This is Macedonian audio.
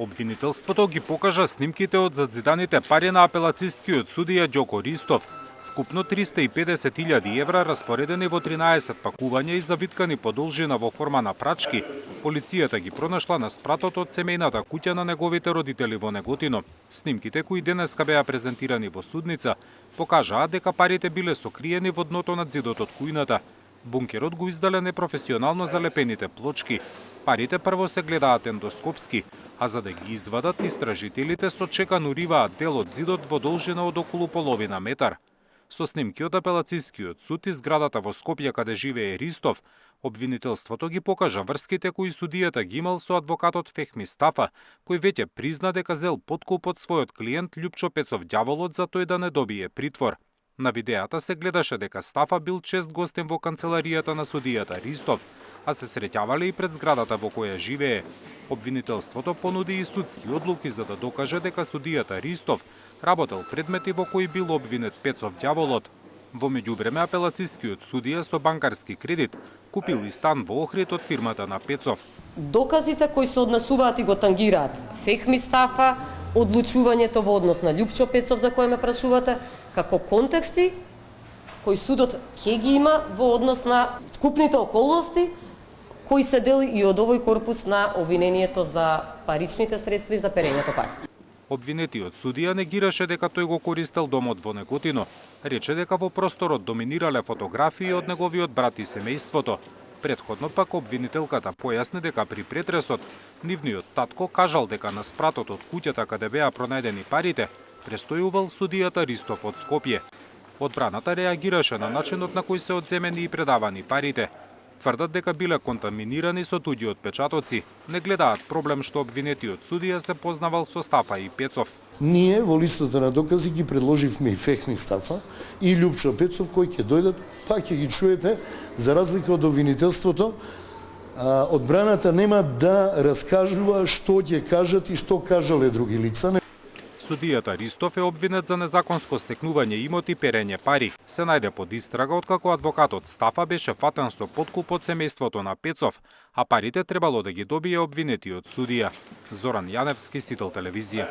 Обвинителството ги покажа снимките од задзиданите пари на апелацискиот судија Ѓоко Ристов. Вкупно 350.000 евра распоредени во 13 пакувања и завиткани по должина во форма на прачки. Полицијата ги пронашла на спратот од семејната куќа на неговите родители во Неготино. Снимките кои денеска беа презентирани во судница покажаа дека парите биле сокриени во дното на ѕидот од кујната. Бункерот го издале непрофесионално залепените плочки. Парите прво се гледаат ендоскопски, а за да ги извадат, истражителите сочекануриваат дел од ѕидот во должина од околу половина метар. Со снимки од апелацискиот суд и зградата во Скопје каде живее Ристов, обвинителството ги покажа врските кои судијата ги имал со адвокатот Фехми Стафа, кој веќе призна дека зел подкуп од својот клиент Љупчо Пецов Ѓаволот за тој да не добие притвор. На видеата се гледаше дека Стафа бил чест гостин во канцеларијата на судијата Ристов, а се среќавале и пред зградата во која живее. Обвинителството понуди и судски одлуки за да докаже дека судијата Ристов работел предмети во кои бил обвинет Пецов Ѓаволот. Во меѓувреме апелацискиот судија со банкарски кредит купил и стан во Охрид од фирмата на Пецов. Доказите кои се однесуваат и го тангираат Фехми Стафа, одлучувањето во однос на Љупчо Пецов за кој ме прашувате, како контексти кои судот ќе ги има во однос на вкупните околности кои се дели и од овој корпус на обвинението за паричните средства и за перењето пари. Обвинетиот судија негираше дека тој го користел домот во Неготино. Рече дека во просторот доминирале фотографии од неговиот брат и семејството. Претходно пак обвинителката појасни дека при претресот нивниот татко кажал дека на спратот од куќата каде беа пронајдени парите престојувал судијата Ристов од Скопје. Одбраната реагираше на начинот на кој се одземени и предавани парите. Тврдат дека биле контаминирани со туѓи отпечатоци. Не гледаат проблем што обвинетиот судија се познавал со Стафа и Пецов. Ние во листата на докази ги предложивме и Фехми Стафа и Љупчо Пецов кои ќе дојдат, пак ќе ги чуете, за разлика од обвинителството, одбраната нема да раскажува што ќе кажат и што кажале други лица. Судијата Ристов е обвинет за незаконско стекнување имоти и перење пари. Се најде под истрага откако адвокатот Стафа беше фатен со подкуп од семејството на Пецов, а парите требало да ги добие обвинетиот судија. Зоран Јаневски, Сител телевизија.